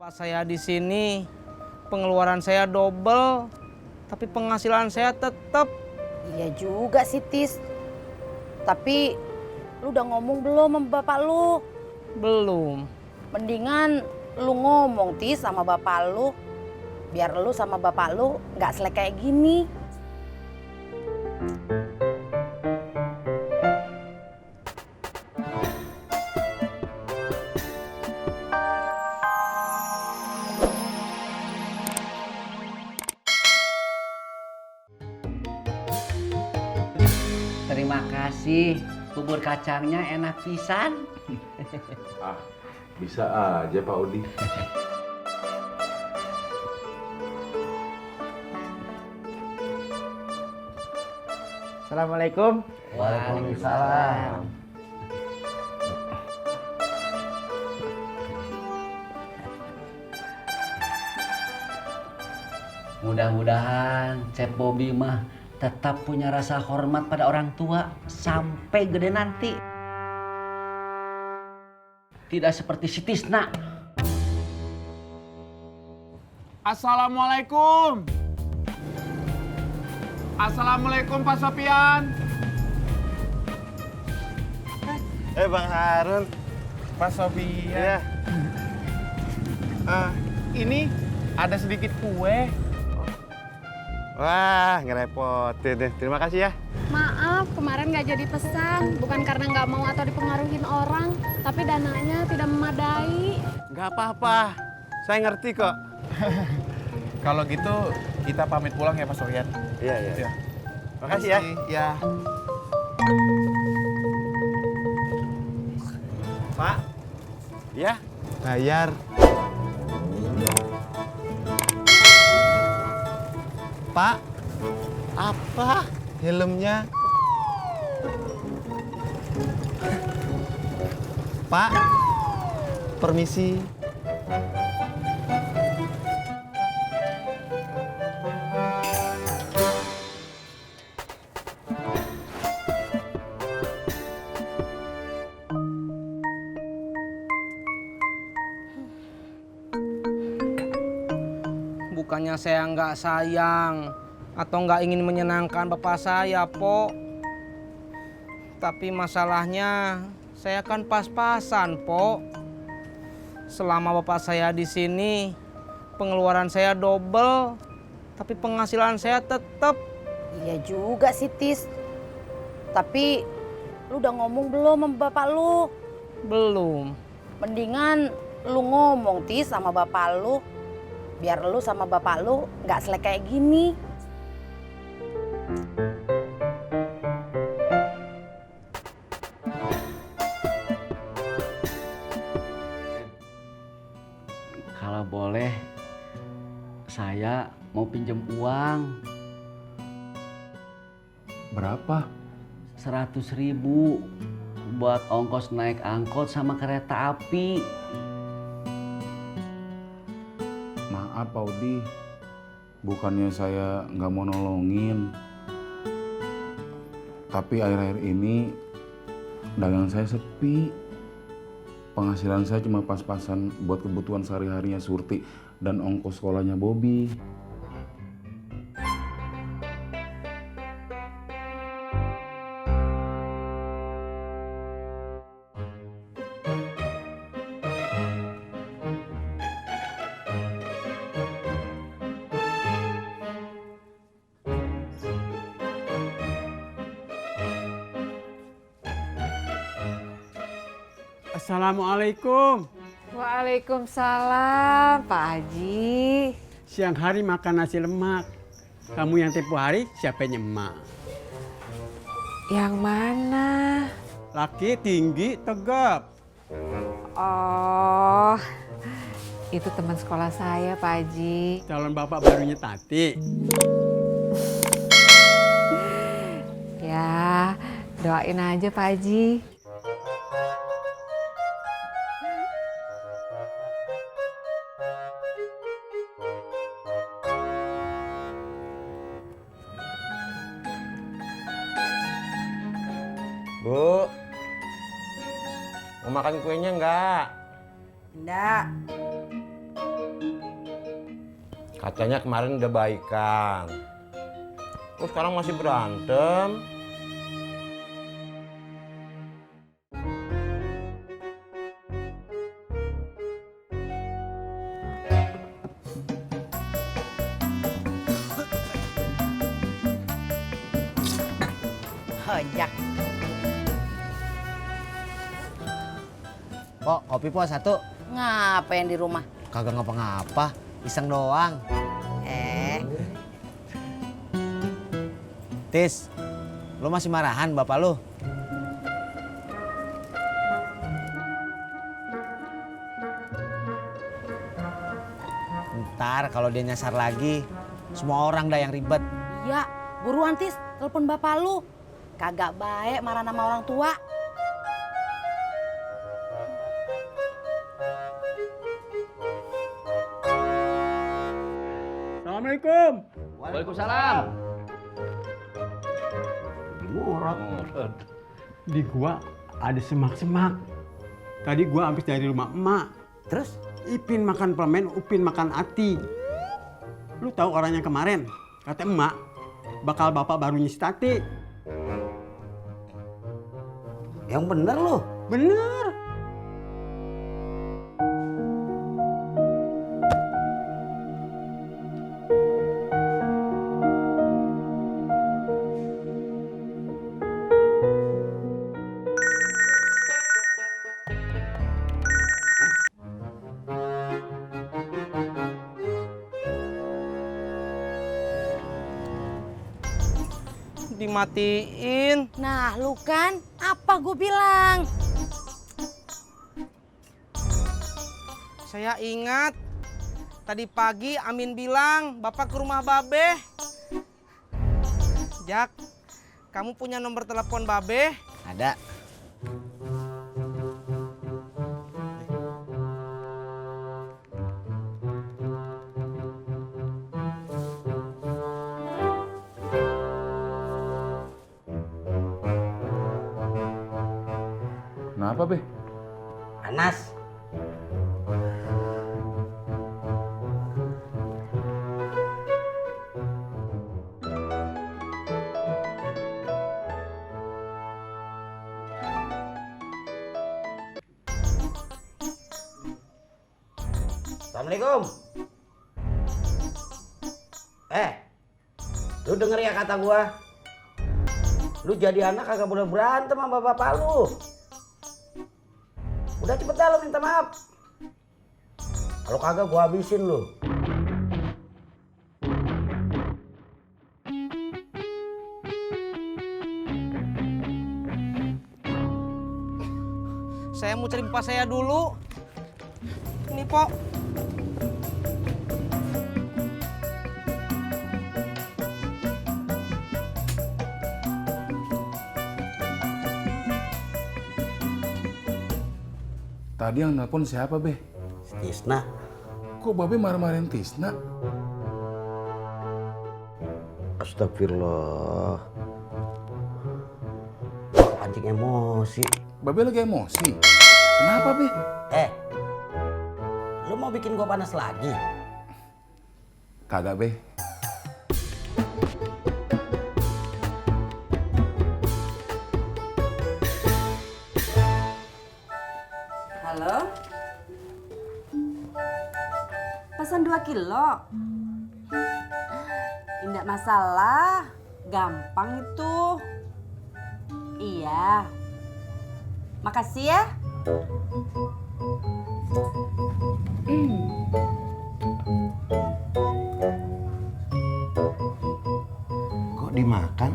Bapak saya di sini, pengeluaran saya double, tapi penghasilan saya tetap. Iya juga sih, Tis. Tapi lu udah ngomong belum sama bapak lu? Belum. Mendingan lu ngomong, Tis, sama bapak lu. Biar lu sama bapak lu nggak selek kayak gini. Terima kasih, bubur kacangnya enak pisan. Ah, bisa aja Pak Odi. Assalamualaikum. Waalaikumsalam. Mudah-mudahan Cep Bobi mah tetap punya rasa hormat pada orang tua sampai gede nanti. Tidak seperti si Tisna. Assalamualaikum. Assalamualaikum Pak Sopian. Bang Harun. Pak Sopian. Iya. Ini ada sedikit kue. Wah, ngerepotin deh. Terima kasih ya. Maaf, kemarin nggak jadi pesan. Bukan karena nggak mau atau dipengaruhin orang, tapi dananya tidak memadai. Nggak apa-apa. Saya ngerti kok. Kalau gitu kita pamit pulang ya Pak Sopian. Iya. Ya. Makasih ya. Ya. Pak. Ya. Bayar. Pak, Apa? helmnya. Pak, permisi. Bukannya saya nggak sayang atau nggak ingin menyenangkan bapak saya, Po. Tapi masalahnya saya kan pas-pasan, Po. Selama bapak saya di sini, pengeluaran saya double, tapi penghasilan saya tetap. Iya juga sih, Tis. Tapi lu udah ngomong belum sama bapak lu? Belum. Mendingan lu ngomong, Tis, sama bapak lu. Biar lu sama bapak lu nggak selek kayak gini. Kalau boleh, saya mau pinjam uang Berapa? 100.000 buat ongkos naik angkot sama kereta api. Maaf Pak Odi. Bukannya saya nggak mau nolongin. Tapi akhir-akhir ini dagangan saya sepi. Penghasilan saya cuma pas-pasan buat kebutuhan sehari-harinya Surti dan ongkos sekolahnya Bobby. Assalamualaikum. Waalaikumsalam, Pak Haji. Siang hari makan nasi lemak. Kamu yang tempo hari siapa yang nyemak? Yang mana? Laki tinggi tegap. Oh, itu teman sekolah saya, Pak Haji. Calon bapak barunya Tati. Ya, doain aja, Pak Haji. Bu. Mau makan kuenya enggak? Enggak. Katanya kemarin udah baikan. Terus sekarang masih berantem. Hojak. Pok, kopi po satu. Ngapain di rumah? Kagak ngapa-ngapa, iseng doang. Tis, lu masih marahan bapak lu? Ntar kalau dia nyasar lagi, semua orang dah yang ribet. Iya, buruan Tis, telepon bapak lu. Kagak baik marah sama orang tua. Assalamualaikum. Waalaikumsalam. Di gua ada semak-semak. Tadi gua habis dari rumah emak. Terus? Ipin makan permen, Upin makan ati. Lu tahu orangnya kemarin? Kata emak, bakal bapak barunya si Tati. Yang bener lu. Bener. Dimatiin. Nah, lu kan apa gue bilang? Saya ingat tadi pagi Amin bilang Bapak ke rumah Babe. Jak, kamu punya nomor telepon Babe? Ada. Kenapa, Be? Panas. Assalamualaikum. Lu denger ya kata gua. Lu jadi anak kagak boleh berantem sama bapak lu. Udah cepet dah lu minta maaf. Kalau kagak gua habisin lu. Saya mau cari bapak saya dulu. Ini, Pok. Tadi yang nelpon siapa, Be? Tisna. Kok Babe marah-marahin Tisna? Astagfirullah. Pancing emosi. Babe lagi emosi. Kenapa, Be? Lu mau bikin gua panas lagi? Kagak, Be. Halo? Pesan 2 kilo. Tidak masalah, gampang itu. Iya. Makasih ya. Kok dimakan?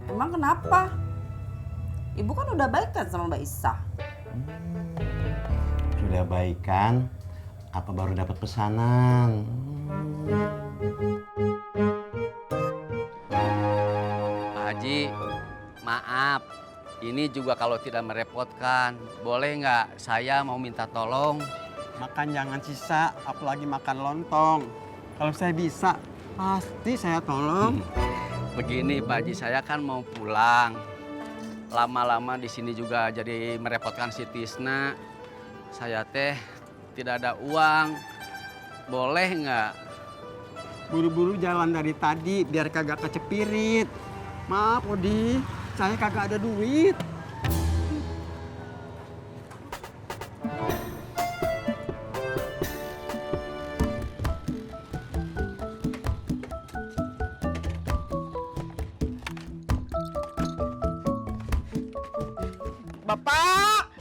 Emang kenapa? Ibu kan udah baik kan sama Mbak Isa. Sudah baikan, apa baru dapat pesanan? Pak Haji, maaf. Ini juga kalau tidak merepotkan, boleh nggak saya mau minta tolong? Makan jangan sisa, apalagi makan lontong. Kalau saya bisa, pasti saya tolong. Begini Pak Haji, saya kan mau pulang. Lama-lama di sini juga jadi merepotkan si Tisna. Saya teh tidak ada uang. Boleh nggak? Buru-buru jalan dari tadi biar kagak kecepirit. Maaf Odi, saya kagak ada duit. Bapak!